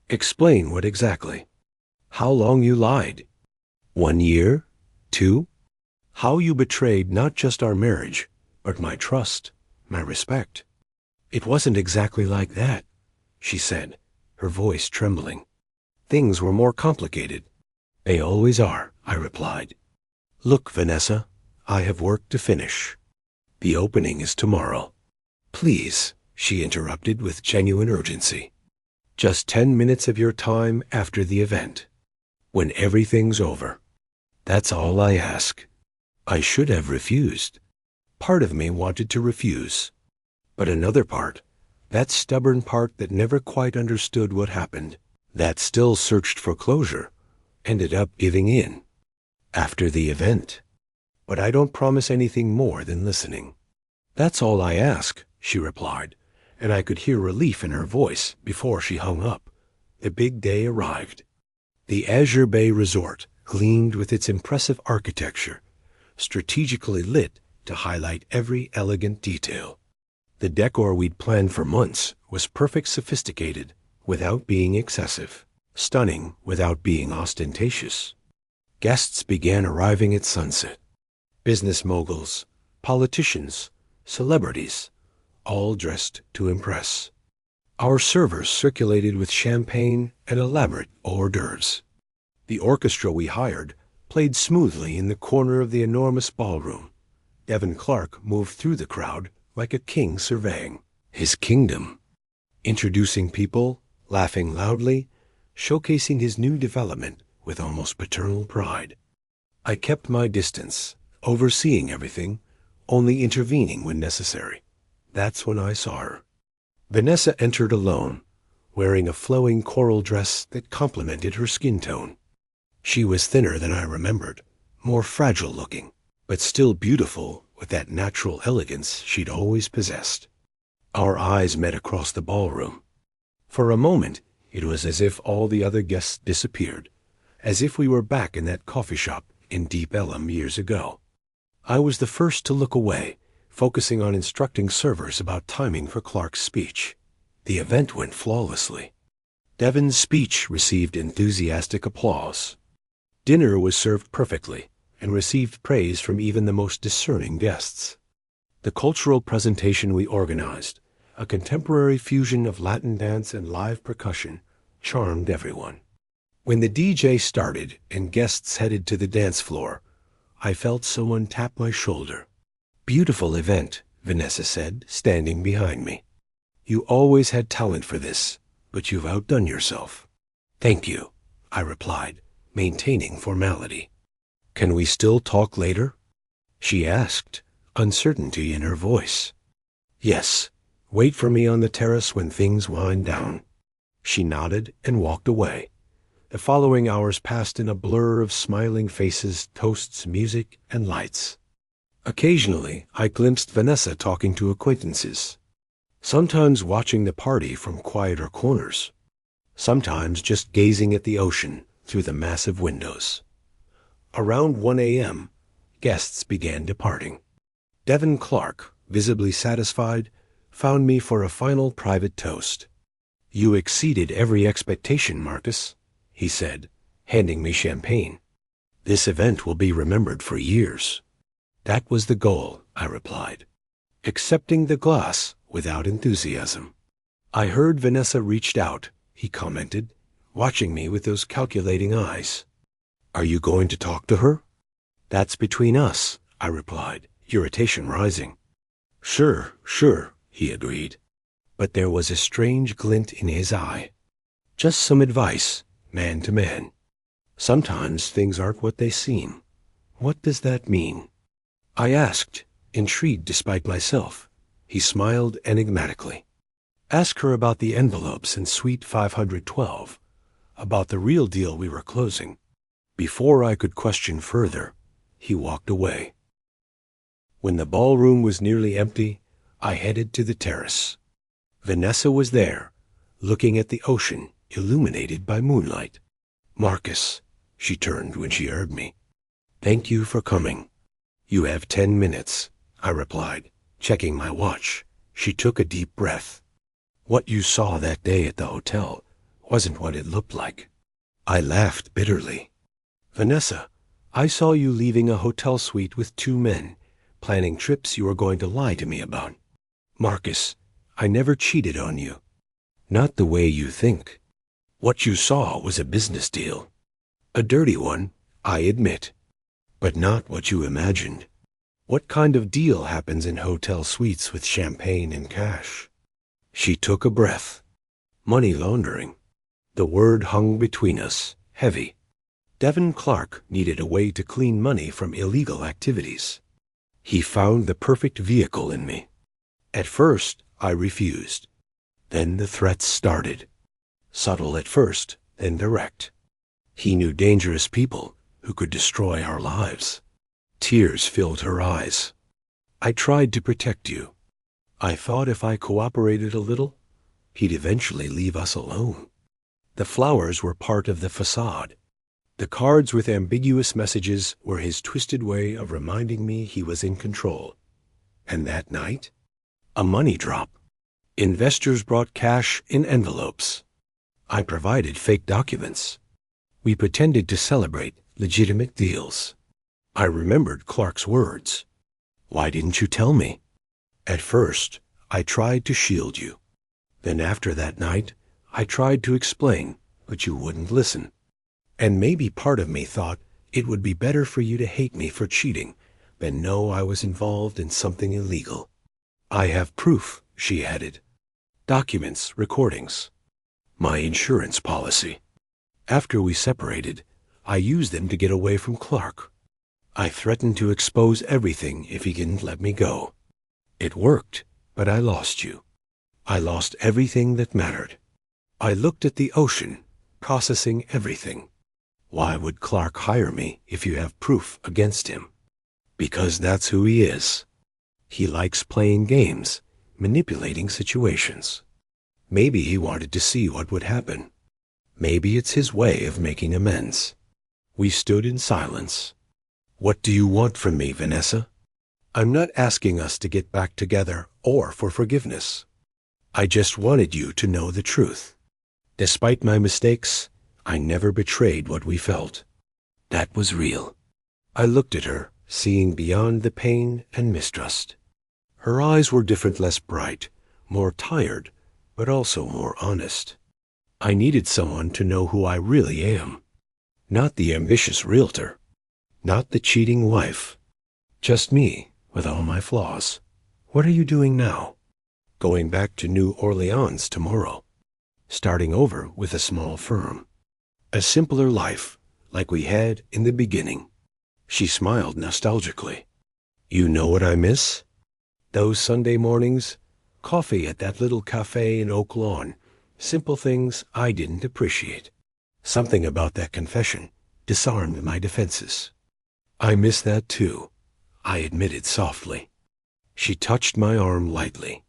"Explain what exactly?" "How long you lied. 1 year? 2? How you betrayed not just our marriage, but my trust, my respect." "It wasn't exactly like that," she said, her voice trembling. "Things were more complicated." "They always are," I replied. "Look, Vanessa, I have work to finish. The opening is tomorrow." "Please," she interrupted with genuine urgency. "Just 10 minutes of your time after the event, when everything's over. That's all I ask." I should have refused. Part of me wanted to refuse. But another part, that stubborn part that never quite understood what happened, that still searched for closure, ended up giving in. After the event. "But I don't promise anything more than listening." "That's all I ask," she replied, and I could hear relief in her voice before she hung up. The big day arrived. The Azure Bay Resort gleamed with its impressive architecture, strategically lit to highlight every elegant detail. The decor we'd planned for months was perfect, sophisticated without being excessive, stunning without being ostentatious. Guests began arriving at sunset. Business moguls, politicians, celebrities, all dressed to impress. Our servers circulated with champagne and elaborate hors d'oeuvres. The orchestra we hired played smoothly in the corner of the enormous ballroom. Devin Clark moved through the crowd like a king surveying his kingdom, introducing people, laughing loudly, showcasing his new development with almost paternal pride. I kept my distance, overseeing everything, only intervening when necessary. That's when I saw her. Vanessa entered alone, wearing a flowing coral dress that complemented her skin tone. She was thinner than I remembered, more fragile looking, but still beautiful with that natural elegance she'd always possessed. Our eyes met across the ballroom. For a moment, it was as if all the other guests disappeared, as if we were back in that coffee shop in Deep Ellum years ago. I was the first to look away, focusing on instructing servers about timing for Clark's speech. The event went flawlessly. Devin's speech received enthusiastic applause. Dinner was served perfectly and received praise from even the most discerning guests. The cultural presentation we organized, a contemporary fusion of Latin dance and live percussion, charmed everyone. When the DJ started and guests headed to the dance floor, I felt someone tap my shoulder. "Beautiful event," Vanessa said, standing behind me. "You always had talent for this, but you've outdone yourself." "Thank you," I replied, maintaining formality. "Can we still talk later?" she asked, uncertainty in her voice. "Yes. Wait for me on the terrace when things wind down." She nodded and walked away. The following hours passed in a blur of smiling faces, toasts, music, and lights. Occasionally, I glimpsed Vanessa talking to acquaintances, sometimes watching the party from quieter corners, sometimes just gazing at the ocean through the massive windows. Around 1 a.m., guests began departing. Devin Clark, visibly satisfied, found me for a final private toast. "You exceeded every expectation, Marcus," he said, handing me champagne. "This event will be remembered for years." "That was the goal," I replied, accepting the glass without enthusiasm. "I heard Vanessa reached out," he commented, watching me with those calculating eyes. "Are you going to talk to her?" "That's between us," I replied, irritation rising. Sure, he agreed. But there was a strange glint in his eye. Just some advice, man to man. Sometimes things aren't what they seem. What does that mean? I asked, intrigued despite myself. He smiled enigmatically. Ask her about the envelopes in Suite 512, about the real deal we were closing. Before I could question further, he walked away. When the ballroom was nearly empty, I headed to the terrace. Vanessa was there, looking at the ocean illuminated by moonlight. Marcus, she turned when she heard me. Thank you for coming. You have 10 minutes, I replied, checking my watch. She took a deep breath. What you saw that day at the hotel wasn't what it looked like. I laughed bitterly. Vanessa, I saw you leaving a hotel suite with 2 men, planning trips you were going to lie to me about. Marcus, I never cheated on you. Not the way you think. What you saw was a business deal. A dirty one, I admit. But not what you imagined. What kind of deal happens in hotel suites with champagne and cash? She took a breath. Money laundering. The word hung between us, heavy. Devin Clark needed a way to clean money from illegal activities. He found the perfect vehicle in me. At first, I refused. Then the threats started. Subtle at first, then direct. He knew dangerous people who could destroy our lives. Tears filled her eyes. I tried to protect you. I thought if I cooperated a little, he'd eventually leave us alone. The flowers were part of the facade. The cards with ambiguous messages were his twisted way of reminding me he was in control. And that night, a money drop. Investors brought cash in envelopes. I provided fake documents. We pretended to celebrate legitimate deals. I remembered Clark's words. Why didn't you tell me? At first, I tried to shield you. Then after that night, I tried to explain, but you wouldn't listen. And maybe part of me thought it would be better for you to hate me for cheating than know I was involved in something illegal. I have proof, she added. Documents, recordings. My insurance policy. After we separated, I used them to get away from Clark. I threatened to expose everything if he didn't let me go. It worked, but I lost you. I lost everything that mattered. I looked at the ocean, processing everything. Why would Clark hire me if you have proof against him? Because that's who he is. He likes playing games, manipulating situations. Maybe he wanted to see what would happen. Maybe it's his way of making amends. We stood in silence. What do you want from me, Vanessa? I'm not asking us to get back together or for forgiveness. I just wanted you to know the truth. Despite my mistakes, I never betrayed what we felt. That was real. I looked at her, seeing beyond the pain and mistrust. Her eyes were different, less bright, more tired, but also more honest. I needed someone to know who I really am. Not the ambitious realtor. Not the cheating wife. Just me, with all my flaws. What are you doing now? Going back to New Orleans tomorrow. Starting over with a small firm. A simpler life, like we had in the beginning. She smiled nostalgically. You know what I miss? Those Sunday mornings, coffee at that little cafe in Oak Lawn, simple things I didn't appreciate. Something about that confession disarmed my defenses. I miss that too, I admitted softly. She touched my arm lightly.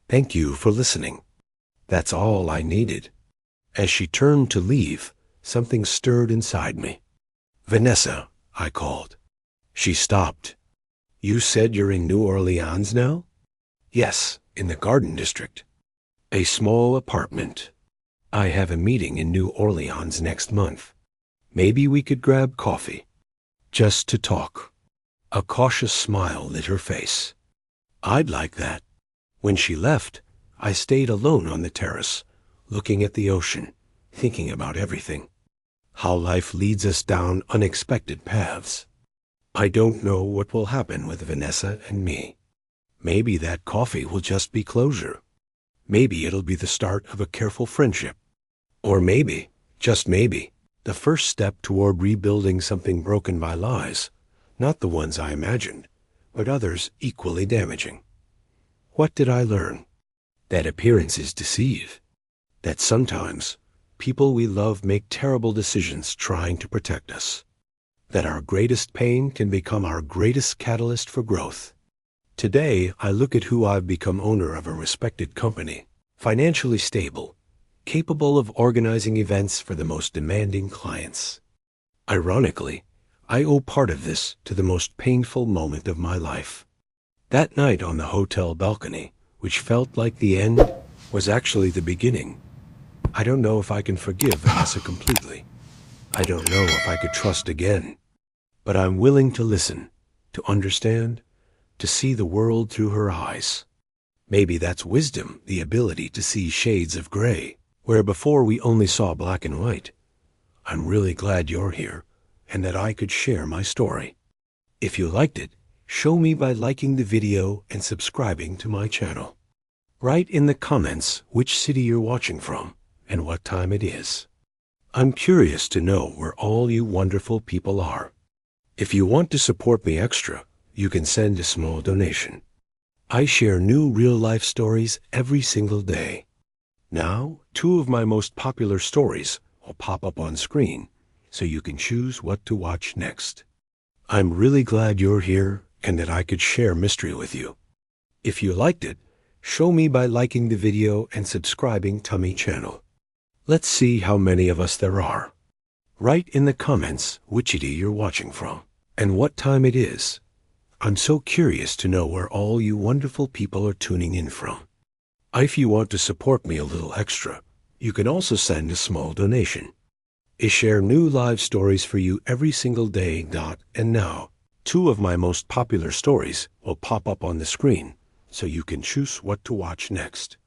Thank you for listening. That's all I needed. As she turned to leave, something stirred inside me. Vanessa, I called. She stopped. You said you're in New Orleans now? Yes, in the Garden District. A small apartment. I have a meeting in New Orleans next month. Maybe we could grab coffee. Just to talk. A cautious smile lit her face. I'd like that. When she left, I stayed alone on the terrace, looking at the ocean, thinking about everything. How life leads us down unexpected paths. I don't know what will happen with Vanessa and me. Maybe that coffee will just be closure. Maybe it'll be the start of a careful friendship. Or maybe, just maybe, the first step toward rebuilding something broken by lies, not the ones I imagined, but others equally damaging. What did I learn? That appearances deceive. That sometimes people we love make terrible decisions trying to protect us. That our greatest pain can become our greatest catalyst for growth. Today, I look at who I've become: owner of a respected company, financially stable, capable of organizing events for the most demanding clients. Ironically, I owe part of this to the most painful moment of my life. That night on the hotel balcony, which felt like the end, was actually the beginning. I don't know if I can forgive Vanessa completely. I don't know if I could trust again. But I'm willing to listen, to understand, to see the world through her eyes. Maybe that's wisdom, the ability to see shades of gray, where before we only saw black and white. I'm really glad you're here, and that I could share my story. If you liked it, show me by liking the video and subscribing to my channel. Write in the comments which city you're watching from and what time it is. I'm curious to know where all you wonderful people are. If you want to support me extra, you can send a small donation. I share new real-life stories every single day. Now, 2 of my most popular stories will pop up on screen, so you can choose what to watch next. I'm really glad you're here and that I could share mystery with you. If you liked it, show me by liking the video and subscribing to my channel. Let's see how many of us there are. Write in the comments which city you're watching from and what time it is. I'm so curious to know where all you wonderful people are tuning in from. If you want to support me a little extra, you can also send a small donation. I share new live stories for you every single day. And now, 2 of my most popular stories will pop up on the screen, so you can choose what to watch next.